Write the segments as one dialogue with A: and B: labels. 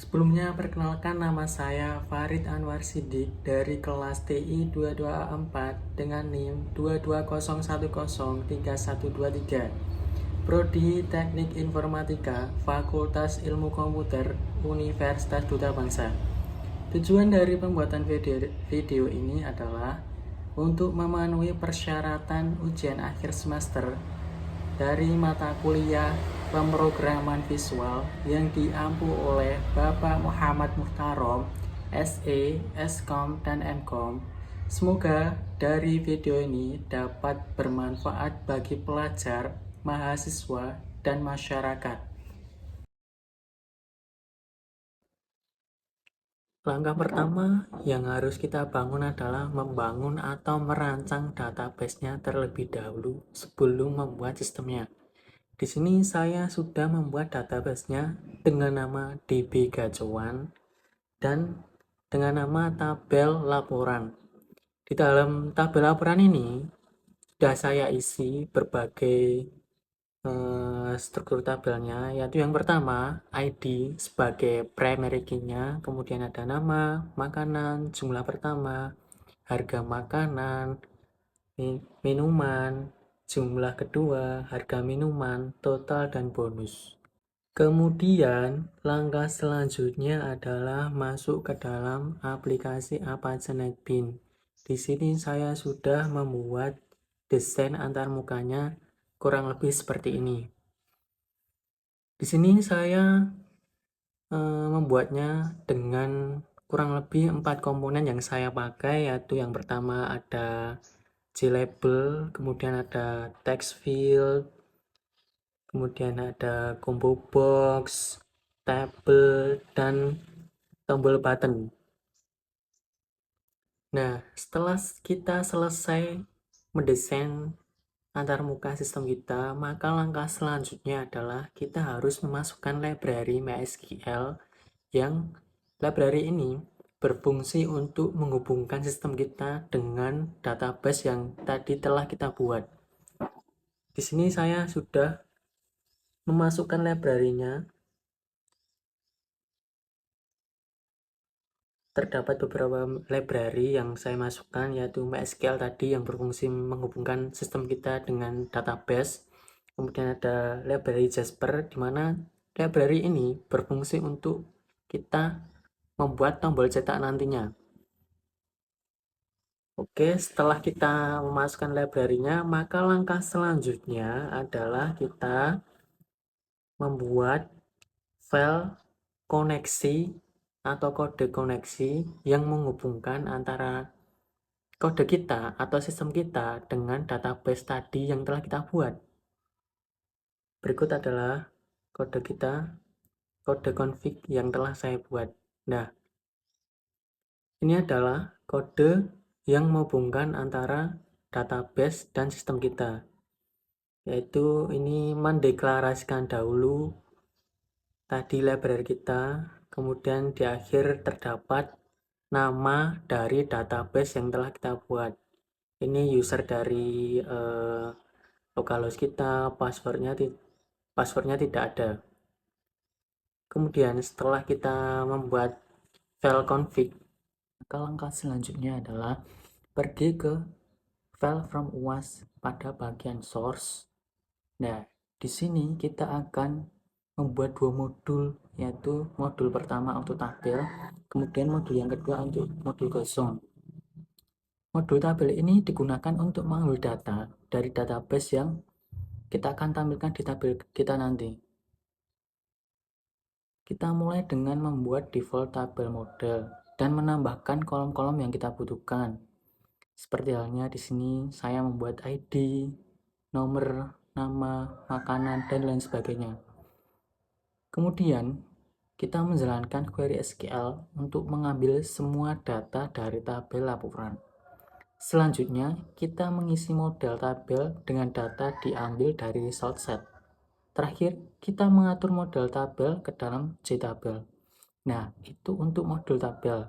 A: Sebelumnya perkenalkan, nama saya Farid Anwar Sidik dari kelas TI 22A4 dengan NIM 220103123. Prodi Teknik Informatika, Fakultas Ilmu Komputer, Universitas Duta Bangsa. Tujuan dari pembuatan video ini adalah untuk memenuhi persyaratan ujian akhir semester dari mata kuliah pemrograman visual yang diampu oleh Bapak Muhammad Muhtarom, SE, Skom, dan Mkom. Semoga dari video ini dapat bermanfaat bagi pelajar, mahasiswa, dan masyarakat. Langkah pertama yang harus kita bangun adalah membangun atau merancang database-nya terlebih dahulu sebelum membuat sistemnya. Di sini saya sudah membuat database-nya dengan nama DB Gacuan dan dengan nama tabel laporan. Di dalam tabel laporan ini sudah saya isi berbagai struktur tabelnya, yaitu yang pertama ID sebagai primary key-nya, kemudian ada nama, makanan, jumlah pertama, harga makanan, minuman, jumlah kedua, harga minuman, total, dan bonus. Kemudian, langkah selanjutnya adalah masuk ke dalam aplikasi Apache NetBeans. Di sini saya sudah membuat desain antarmukanya kurang lebih seperti ini. Di sini saya membuatnya dengan kurang lebih 4 komponen yang saya pakai, yaitu yang pertama ada JLabel, kemudian ada text field, kemudian ada combo box, table, dan tombol button. Nah, setelah kita selesai mendesain antarmuka sistem kita, maka langkah selanjutnya adalah kita harus memasukkan library MySQL yang library ini berfungsi untuk menghubungkan sistem kita dengan database yang tadi telah kita buat. Di sini saya sudah memasukkan library-nya. Terdapat beberapa library yang saya masukkan, yaitu MySQL tadi yang berfungsi menghubungkan sistem kita dengan database. Kemudian ada library Jasper, di mana library ini berfungsi untuk kita membuat tombol cetak nantinya. Oke, setelah kita memasukkan library-nya, maka langkah selanjutnya adalah kita membuat file koneksi atau kode koneksi yang menghubungkan antara kode kita atau sistem kita dengan database tadi yang telah kita buat. Berikut adalah kode kita, kode config yang telah saya buat. Nah, ini adalah kode yang menghubungkan antara database dan sistem kita, yaitu ini mendeklarasikan dahulu tadi library kita, kemudian di akhir terdapat nama dari database yang telah kita buat. Ini user dari localhost kita, passwordnya tidak ada. Kemudian setelah kita membuat file config, maka langkah selanjutnya adalah pergi ke file from UAS pada bagian source. Nah, di sini kita akan membuat dua modul, yaitu modul pertama untuk tabel, kemudian modul yang kedua untuk modul kosong. Modul tabel ini digunakan untuk mengambil data dari database yang kita akan tampilkan di tabel kita nanti. Kita mulai dengan membuat default tabel model dan menambahkan kolom-kolom yang kita butuhkan. Seperti halnya di sini saya membuat ID, nomor, nama, makanan, dan lain sebagainya. Kemudian kita menjalankan query SQL untuk mengambil semua data dari tabel laporan. Selanjutnya, kita mengisi model tabel dengan data diambil dari result set. Terakhir, kita mengatur model tabel ke dalam JTabel. Nah, itu untuk modul tabel.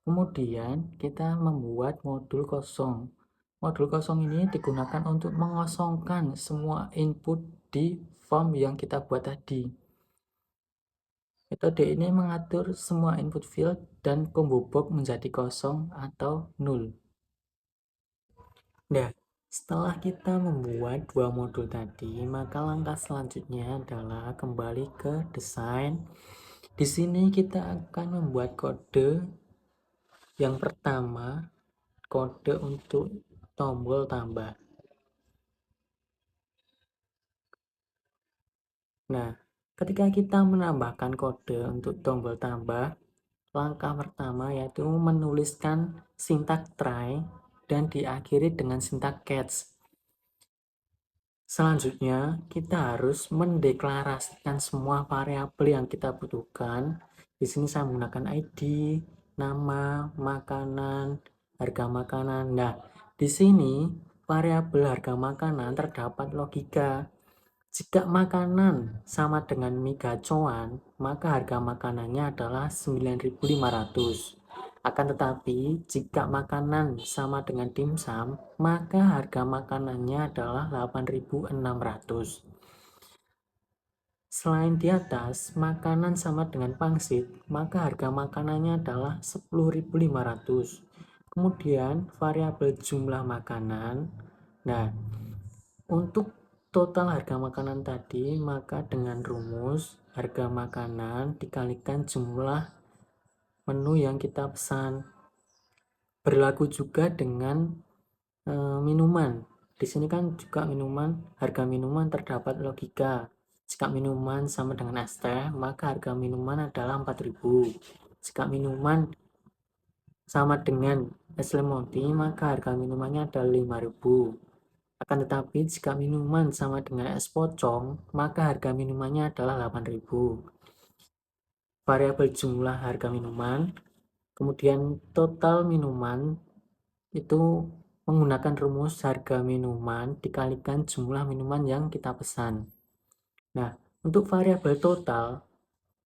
A: Kemudian, kita membuat modul kosong. Modul kosong ini digunakan untuk mengosongkan semua input di form yang kita buat tadi. Metode ini mengatur semua input field dan combo box menjadi kosong atau nol. Nah, setelah kita membuat dua modul tadi, maka langkah selanjutnya adalah kembali ke desain. Di sini kita akan membuat kode yang pertama, kode untuk tombol tambah. Nah, ketika kita menambahkan kode untuk tombol tambah, langkah pertama yaitu menuliskan sintak try dan diakhiri dengan sintak catch. Selanjutnya, kita harus mendeklarasikan semua variabel yang kita butuhkan. Di sini saya menggunakan ID, nama, makanan, harga makanan. Nah, di sini variabel harga makanan terdapat logika. Jika makanan sama dengan mie gacoan, maka harga makanannya adalah 9.500. Akan tetapi, jika makanan sama dengan dimsum, maka harga makanannya adalah 8.600. Selain di atas, makanan sama dengan pangsit, maka harga makanannya adalah 10.500. Kemudian, variabel jumlah makanan. Nah, untuk total harga makanan tadi, maka dengan rumus harga makanan dikalikan jumlah menu yang kita pesan. Berlaku juga dengan minuman. Di sini kan juga minuman, harga minuman terdapat logika. Jika minuman sama dengan es teh, maka harga minuman adalah 4.000. Jika minuman sama dengan es lemon tea, maka harga minumannya adalah 5.000. Akan tetapi jika minuman sama dengan es pocong, maka harga minumannya adalah 8.000. Variabel jumlah harga minuman, kemudian total minuman itu menggunakan rumus harga minuman dikalikan jumlah minuman yang kita pesan. Nah, untuk variabel total,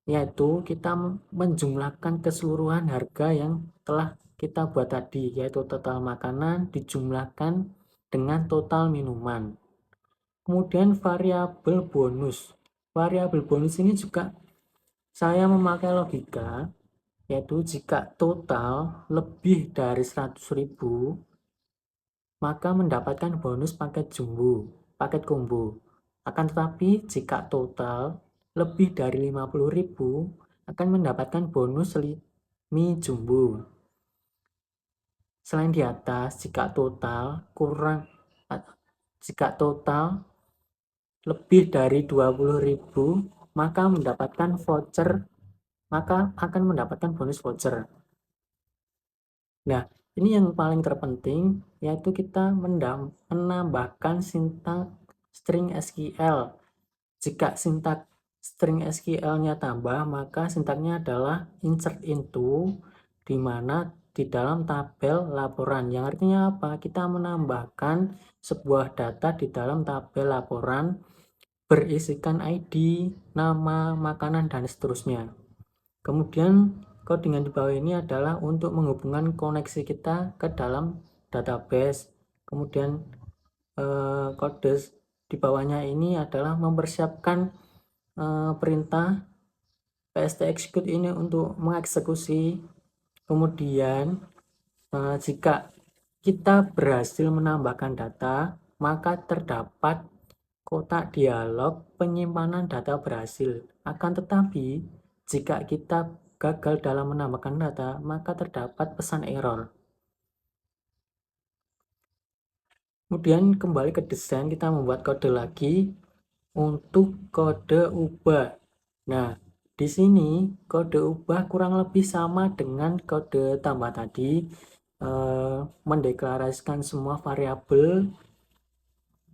A: yaitu kita menjumlahkan keseluruhan harga yang telah kita buat tadi, yaitu total makanan dijumlahkan dengan total minuman. Kemudian variabel bonus. Variabel bonus ini juga saya memakai logika, yaitu jika total lebih dari 100.000, maka mendapatkan bonus paket jumbo, paket combo. Akan tetapi jika total lebih dari 50.000, akan mendapatkan bonus mie jumbo. Selain di atas, jika total lebih dari 20.000, maka akan mendapatkan bonus voucher. Nah, ini yang paling terpenting, yaitu kita menambahkan sintak string SQL. Jika sintak string SQL-nya tambah, maka sintaknya adalah insert into, di mana di dalam tabel laporan. Yang artinya apa? Kita menambahkan sebuah data di dalam tabel laporan berisikan ID, nama, makanan, dan seterusnya. Kemudian codingan di bawah ini adalah untuk menghubungkan koneksi kita ke dalam database. Kemudian kode di bawahnya ini adalah mempersiapkan perintah PST execute ini untuk mengeksekusi. Kemudian jika kita berhasil menambahkan data, maka terdapat kotak dialog penyimpanan data berhasil. Akan tetapi, jika kita gagal dalam menambahkan data, maka terdapat pesan error. Kemudian kembali ke desain, kita membuat kode lagi untuk kode ubah. Nah, di sini kode ubah kurang lebih sama dengan kode tambah tadi, mendeklarasikan semua variabel.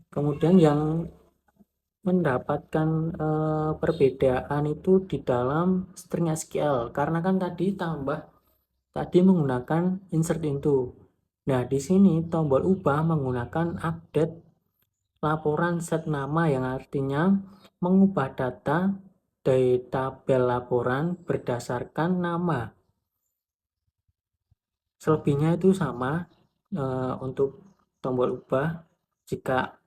A: Kemudian yang mendapatkan perbedaan itu di dalam string SQL, karena kan tadi menggunakan insert into. Nah, di sini tombol ubah menggunakan update laporan set nama, yang artinya mengubah data dari tabel laporan berdasarkan nama. Selebihnya itu sama untuk tombol ubah. Jika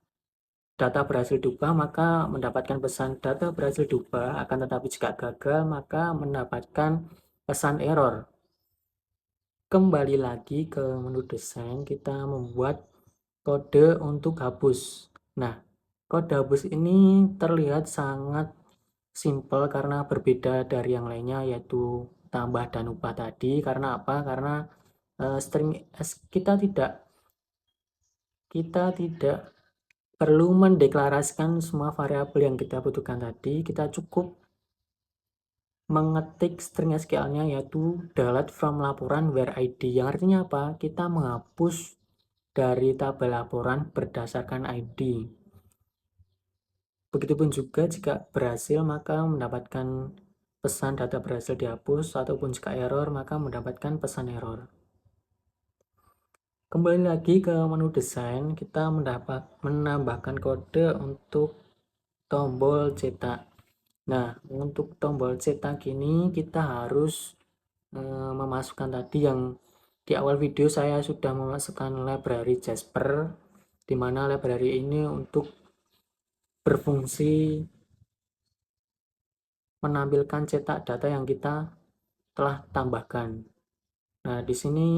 A: data berhasil diubah, maka mendapatkan pesan data berhasil diubah, akan tetapi jika gagal, maka mendapatkan pesan error. Kembali lagi ke menu desain, kita membuat kode untuk hapus. Nah, kode hapus ini terlihat sangat simple karena berbeda dari yang lainnya, yaitu tambah dan ubah tadi. Karena apa? Karena string kita tidak perlu mendeklarasikan semua variabel yang kita butuhkan tadi. Kita cukup mengetik string SQL-nya, yaitu delete from laporan where ID, yang artinya apa? Kita menghapus dari tabel laporan berdasarkan ID. Begitupun juga jika berhasil, maka mendapatkan pesan data berhasil dihapus, ataupun jika error, maka mendapatkan pesan error. Kembali lagi ke menu desain, kita menambahkan kode untuk tombol cetak. Nah, untuk tombol cetak ini kita harus memasukkan tadi yang di awal video saya sudah memasukkan library Jasper, di mana library ini untuk berfungsi menampilkan cetak data yang kita telah tambahkan. Nah, di sini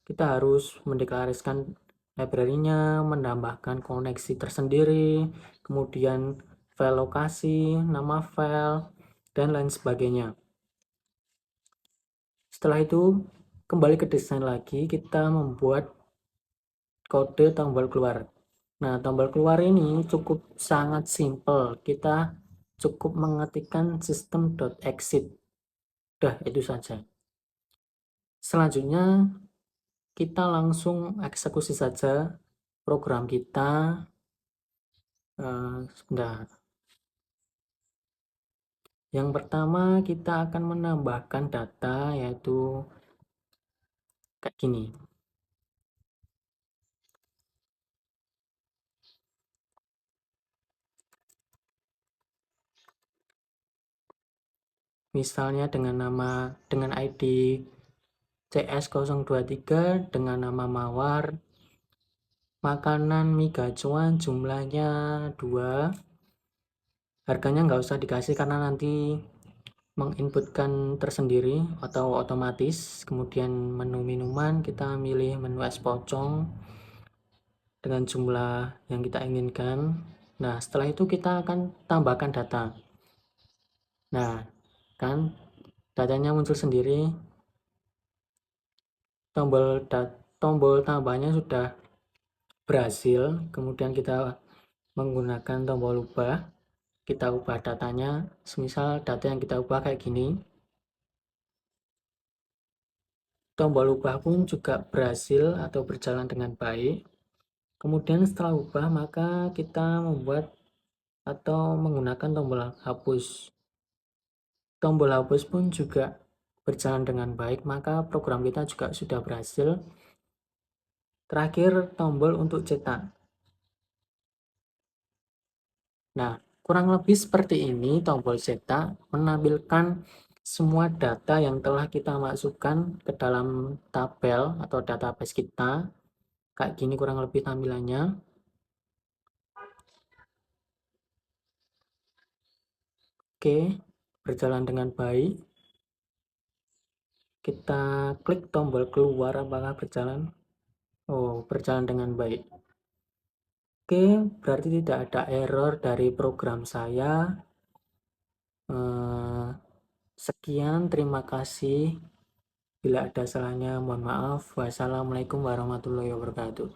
A: kita harus mendeklarasikan library-nya, menambahkan koneksi tersendiri, kemudian file lokasi, nama file, dan lain sebagainya. Setelah itu, kembali ke desain lagi, kita membuat kode tombol keluar. Nah, tombol keluar ini cukup sangat simple. Kita cukup mengetikkan system.exit. Udah, itu saja. Selanjutnya, kita langsung eksekusi saja program kita. Sebentar. Yang pertama, kita akan menambahkan data, yaitu kayak gini. Misalnya dengan ID CS023 dengan nama mawar, makanan mie gacuan jumlahnya 2. Harganya nggak usah dikasih karena nanti menginputkan tersendiri atau otomatis. Kemudian menu minuman, kita milih menu es pocong dengan jumlah yang kita inginkan. Nah, setelah itu kita akan tambahkan data. Nah, kan datanya muncul sendiri. Tombol tambahnya sudah berhasil. Kemudian kita menggunakan tombol ubah. Kita ubah datanya. Semisal data yang kita ubah kayak gini. Tombol ubah pun juga berhasil atau berjalan dengan baik. Kemudian setelah ubah, maka kita membuat atau menggunakan tombol hapus. Tombol hapus pun juga berjalan dengan baik, maka program kita juga sudah berhasil. Terakhir, tombol untuk cetak. Nah, kurang lebih seperti ini tombol cetak menampilkan semua data yang telah kita masukkan ke dalam tabel atau database kita. Kayak gini kurang lebih tampilannya. Oke, berjalan dengan baik. Kita klik tombol keluar, apakah berjalan? Oh, berjalan dengan baik. Oke, berarti tidak ada error dari program saya. Sekian, terima kasih. Bila ada salahnya, mohon maaf. Wassalamualaikum warahmatullahi wabarakatuh.